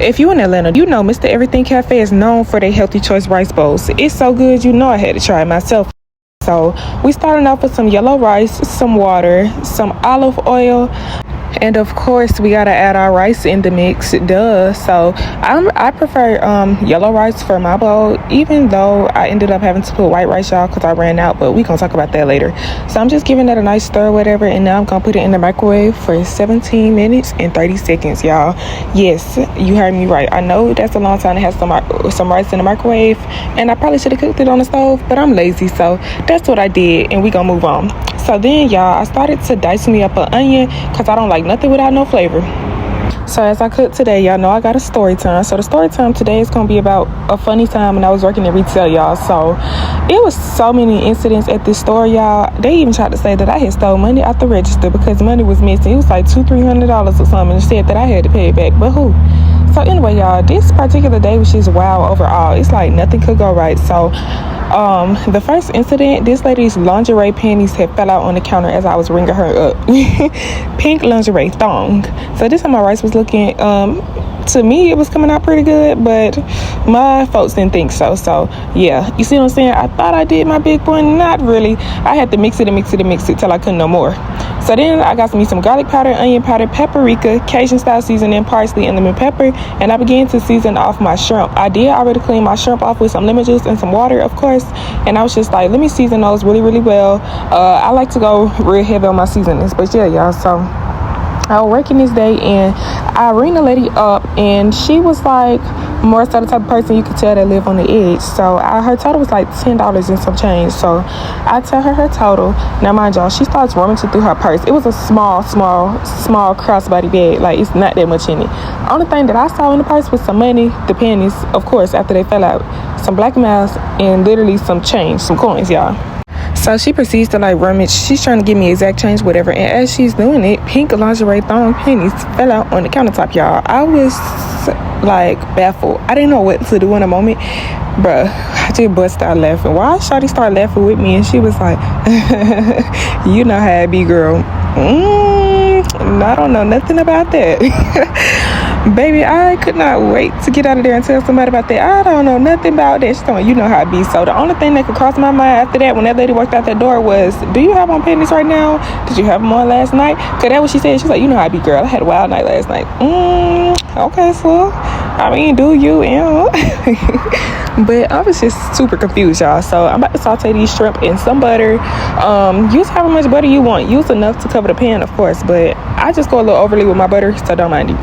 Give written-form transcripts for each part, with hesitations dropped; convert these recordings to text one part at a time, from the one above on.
If you in Atlanta, you know Mr. Everything Cafe is known for their healthy choice rice bowls. It's so good, you know I had to try it myself. So we started off with some yellow rice, some water, some olive oil, and of course we gotta add our rice in the mix, duh. So I prefer yellow rice for my bowl, even though I ended up having to put white rice, y'all, because I ran out, but we gonna talk about that later. So I'm just giving it a nice stir or whatever, and now I'm gonna put it in the microwave for 17 minutes and 30 seconds, y'all. Yes, you heard me right. I know that's a long time to have some rice in the microwave, and I probably should have cooked it on the stove, but I'm lazy, so that's what I did, and we gonna move on. So then, y'all, I started to dice me up an onion because I don't like nothing without no flavor. So as I cook today, y'all know I got a story time. So the story time today is going to be about a funny time when I was working in retail, y'all. So it was so many incidents at this store, y'all. They even tried to say that I had stole money out the register because money was missing. It was like $200-$300 or something, and said that I had to pay it back. But who? So anyway, y'all, this particular day was just wild overall. It's like nothing could go right. So the first incident, this lady's lingerie panties had fell out on the counter as I was ringing her up. Pink lingerie thong. So this time my rice was looking, to me it was coming out pretty good, but my folks didn't think so. So yeah, you see what I'm saying? I thought I did my big one, not really. I had to mix it till I couldn't no more. So then I got me some garlic powder, onion powder, paprika, Cajun style seasoning, parsley, and lemon pepper, and I began to season off my shrimp. I did already clean my shrimp off with some lemon juice and some water, of course, and I was just like, let me season those really, really well. I like to go real heavy on my seasonings, but yeah, y'all, so I was working this day, and I rang the lady up, and she was like more so the type of person you could tell that live on the edge. So her total was like $10 and some change. So I tell her total. Now mind y'all, she starts rummaging through her purse. It was a small crossbody bag. Like, it's not that much in it. Only thing that I saw in the purse was some money, the pennies, of course, after they fell out, some black miles, and literally some change, some coins, y'all. So she proceeds to like rummage. She's trying to give me exact change, whatever. And as she's doing it, pink lingerie thong panties fell out on the countertop, y'all. I was like baffled. I didn't know what to do in a moment. Bruh, I just bust out laughing. Why Shawty started laughing with me, and she was like, you know how it be, girl. I don't know nothing about that. Baby, I could not wait to get out of there and tell somebody about that. I don't know nothing about that. She's talking, you know how it be. So the only thing that could cross my mind after that, when that lady walked out that door, was, do you have on panties right now? Did you have them on last night? Because that's what she said. She's like, you know how it be, girl. I had a wild night last night. Okay, so I mean, do you, But I was just super confused, y'all. So I'm about to saute these shrimp in some butter. Use however much butter you want. Use enough to cover the pan, of course, but I just go a little overly with my butter, so don't mind you.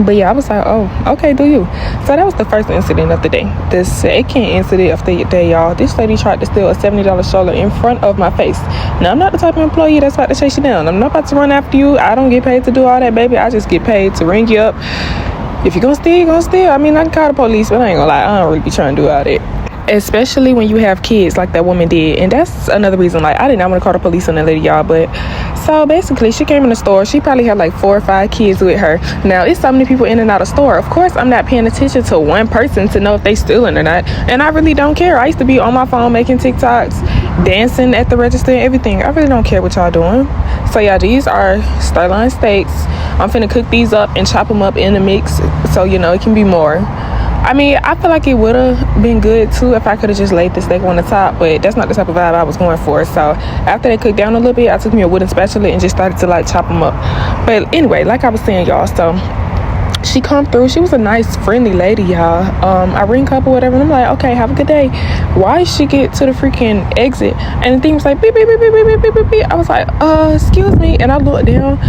But yeah, I was like, oh, okay, do you? So that was the first incident of the day. The second incident of the day, y'all, this lady tried to steal a $70 stroller in front of my face. Now, I'm not the type of employee that's about to chase you down. I'm not about to run after you. I don't get paid to do all that, baby. I just get paid to ring you up. If you're gonna steal, you're gonna steal. I mean, I can call the police, but I ain't gonna lie, I don't really be trying to do all that. Especially when you have kids like that woman did. And that's another reason, like, I did not want to call the police on that lady, y'all. But so basically, she came in the store. She probably had like 4 or 5 kids with her. Now, it's so many people in and out of store. Of course, I'm not paying attention to one person to know if they stealing or not. And I really don't care. I used to be on my phone making TikToks, dancing at the register and everything. I really don't care what y'all doing. So yeah, these are sirloin steaks. I'm finna cook these up and chop them up in the mix, so you know it can be more. I mean, I feel like it would have been good too if I could have just laid the steak on the top, but that's not the type of vibe I was going for. So after they cooked down a little bit, I took me a wooden spatula and just started to like chop them up. But anyway, like I was saying, y'all, so she come through. She was a nice, friendly lady, y'all. I ring up or whatever, and I'm like, okay, have a good day. Why she get to the freaking exit and the thing was like beep beep beep beep beep beep beep beep. I was like, excuse me, and I looked down.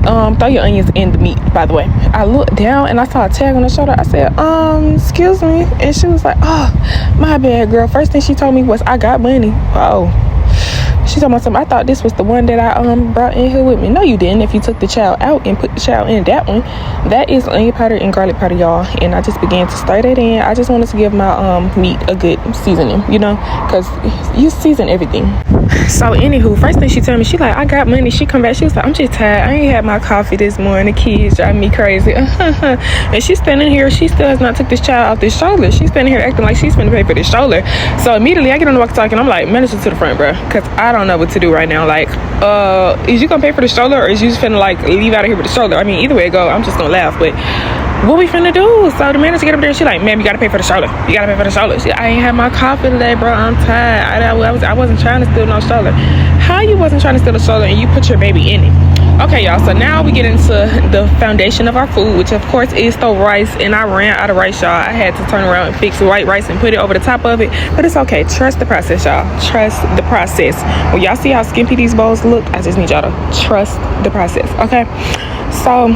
Throw your onions in the meat, by the way. I looked down and I saw a tag on her shoulder. I said, excuse me, and she was like, oh, my bad, girl. First thing she told me was, I got money. Oh. She told me something. I thought this was the one that I brought in here with me. No, you didn't. If you took the child out and put the child in that one, that is onion powder and garlic powder, y'all. And I just began to stir that in. I just wanted to give my meat a good seasoning, you know, because you season everything. So anywho, first thing she told me, she like, I got money. She come back, she was like, I'm just tired. I ain't had my coffee this morning. The kids driving me crazy. And she's standing here. She still has not took this child off this stroller. She's standing here acting like she's finna pay for this stroller. So immediately I get on the walkie-talkie and I'm like, manager to the front, bro, because I don't know what to do right now. Like, is you gonna pay for the stroller, or is you just finna like leave out of here with the stroller? I mean, either way it go, I'm just gonna laugh. But what we finna do? So the manager get up there and she like, ma'am, you gotta pay for the stroller. You gotta pay for the stroller. I ain't had my coffee today, bro. I'm tired. I wasn't trying to steal no stroller. How you wasn't trying to steal a stroller and you put your baby in it? Okay, y'all, so now we get into the foundation of our food, which of course is the rice, and I ran out of rice, y'all. I had to turn around and fix the white rice and put it over the top of it, but it's okay. Trust the process, y'all. Trust the process. When y'all see how skimpy these bowls look, I just need y'all to trust the process, okay? So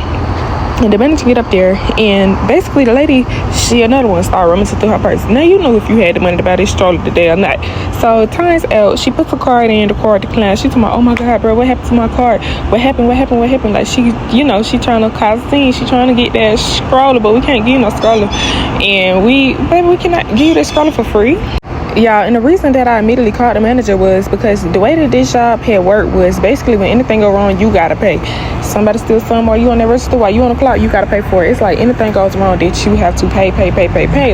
the manager get up there, and basically the lady, she another one started rummaging through her purse. Now you know if you had the money to buy this stroller today or not. So it turns out she puts the card in, the card declined. She told me, oh my god, bro, what happened to my card? What happened? Like she, you know, she trying to cause a scene. She trying to get that stroller, but we can't give you no stroller. And we cannot give you that stroller for free. Yeah, and the reason that I immediately called the manager was because the way that this job had worked was basically when anything go wrong, you gotta pay. Somebody steals something, or you on that register while you on the clock, you gotta pay for it. It's like anything goes wrong that you have to pay.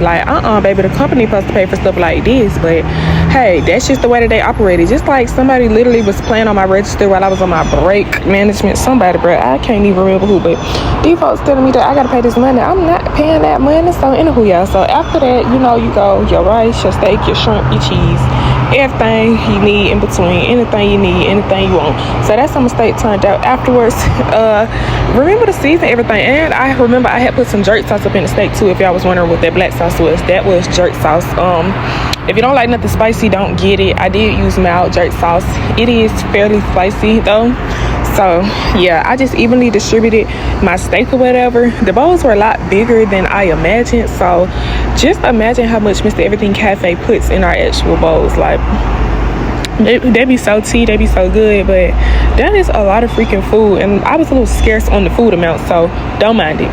Like, baby, the company supposed to pay for stuff like this, but hey, that's just the way that they operated. Just like somebody literally was playing on my register while I was on my break management. Somebody, bro, I can't even remember who, but these folks telling me that I gotta pay this money. I'm not paying that money. So anywho, y'all. So after that, you know, you go your rice, your steak, your shrimp, your cheese, everything you need in between, anything you need, anything you want. So that's how my steak turned out afterwards. Remember to season everything, and I remember I had put some jerk sauce up in the steak too. If y'all was wondering what that black sauce was, that was jerk sauce. If you don't like nothing spicy, don't get it. I did use mild jerk sauce. It is fairly spicy though. So yeah, I just evenly distributed my steak or whatever. The bowls were a lot bigger than I imagined, so just imagine how much Mr. Everything Cafe puts in our actual bowls. Like, they be so tea, they be so good, but that is a lot of freaking food, and I was a little scarce on the food amount, so don't mind it.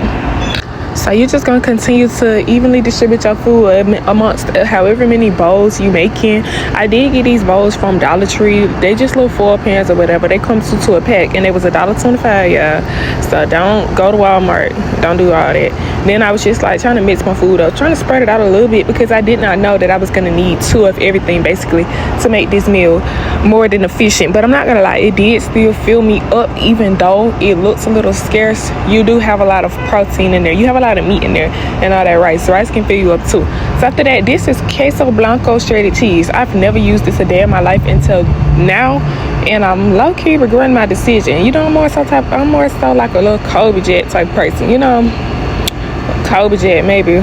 So you're just gonna continue to evenly distribute your food amongst however many bowls you making. I did get these bowls from Dollar Tree. They just little 4 pans or whatever. They come to a pack, and it was $1.25, yeah. So don't go to Walmart. Don't do all that. Then I was just like trying to mix my food up, trying to spread it out a little bit, because I did not know that I was gonna need 2 of everything basically to make this meal more than efficient. But I'm not gonna lie, it did still fill me up, even though it looks a little scarce. You do have a lot of protein in there. You have a lot of meat in there and all that rice. So rice can fill you up too. So after that, this is Queso blanco shredded cheese. I've never used this a day in my life until now, and I'm low-key regretting my decision. You know, I'm more so like a little Kobe Jet type person, you know. Kobe Jet, maybe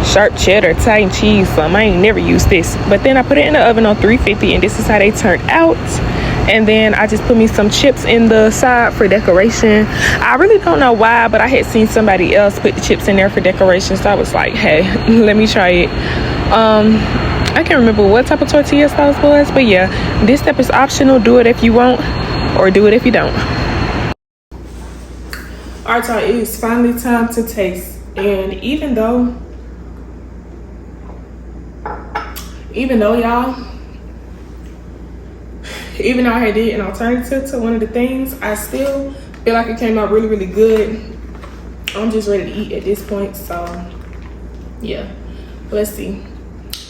sharp cheddar, Italian cheese, something. I ain't never used this. But then I put it in the oven on 350, and this is how they turned out. And then I just put me some chips in the side for decoration. I really don't know why, but I had seen somebody else put the chips in there for decoration, so I was like, hey, let me try it. I can't remember what type of tortilla sauce was, but yeah, this step is optional. Do it if you want, or do it if you don't. All right, y'all, it is finally time to taste. And even though I had did an alternative to one of the things, I still feel like it came out really, really good. I'm just ready to eat at this point, so yeah. Let's see.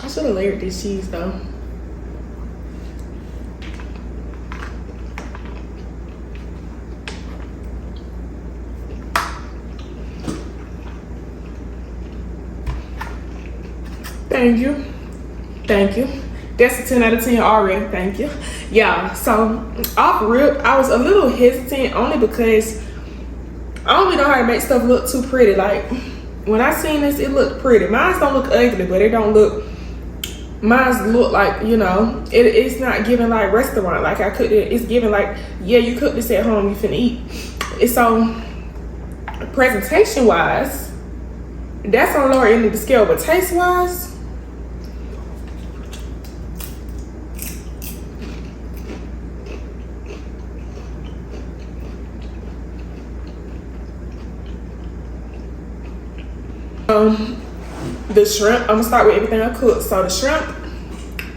I should have layered this cheese though. Thank you. That's a 10 out of 10 already. Thank you. Yeah, so off rip, I was a little hesitant only because I don't really know how to make stuff look too pretty. Like, when I seen this, it looked pretty. Mine don't look ugly, but it don't look, mine look like, you know, it's not giving like restaurant. Like it's giving like, yeah, you cook this at home, you finna eat. It's so, presentation wise, that's on lower end of the scale, but taste wise, the shrimp, I'm gonna start with everything I cooked. So the shrimp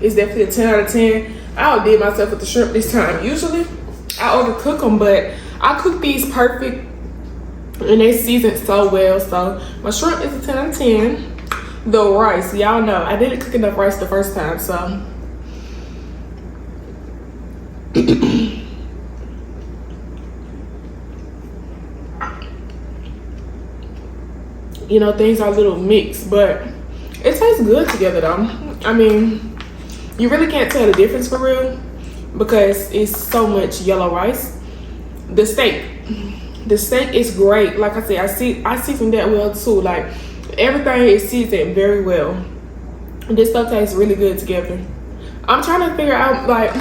is definitely a 10 out of 10. I outdid myself with the shrimp this time. Usually I overcook them, but I cook these perfect and they seasoned so well. So my shrimp is a 10 out of 10. The rice, y'all know I didn't cook enough rice the first time, so You know, things are a little mixed, but it tastes good together though. I mean, you really can't tell the difference for real because it's so much yellow rice. The steak is great. Like I said, I season that well too. Like everything is seasoned very well. This stuff tastes really good together. I'm trying to figure out, like,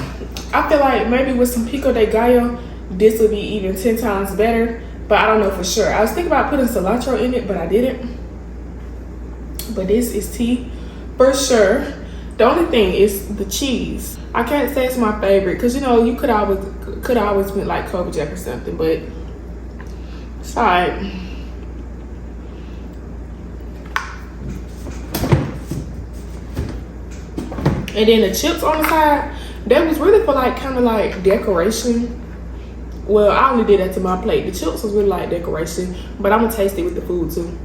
I feel like maybe with some pico de gallo, this would be even 10 times better, but I don't know for sure. I was thinking about putting cilantro in it, but I didn't. But this is tea for sure. The only thing is the cheese. I can't say it's my favorite because, you know, you could always put like Kobe Jack or something, but it's alright. And then the chips on the side, that was really for like kind of like decoration. Well, I only did that to my plate. The chips was really like decoration, but I'm gonna taste it with the food too.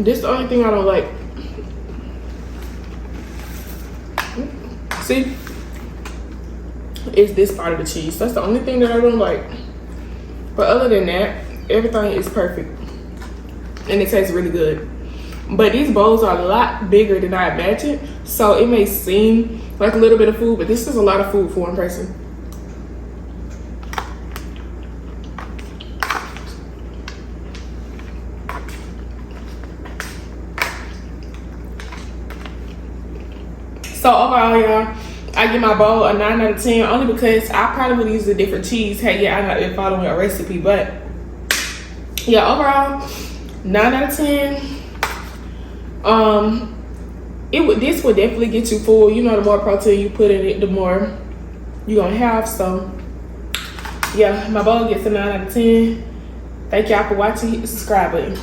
This is the only thing I don't like. See, is this part of the cheese. That's the only thing that I don't like. But other than that, everything is perfect, and it tastes really good. But these bowls are a lot bigger than I imagined, so it may seem like a little bit of food, but this is a lot of food for one person. So overall, y'all, I give my bowl a 9 out of 10 only because I probably would use a different cheese had I not been following a recipe. But yeah, overall, 9 out of 10. This would definitely get you full. You know, the more protein you put in it, the more you're gonna have. So yeah, my bowl gets a 9 out of 10. Thank y'all for watching. Hit the subscribe button.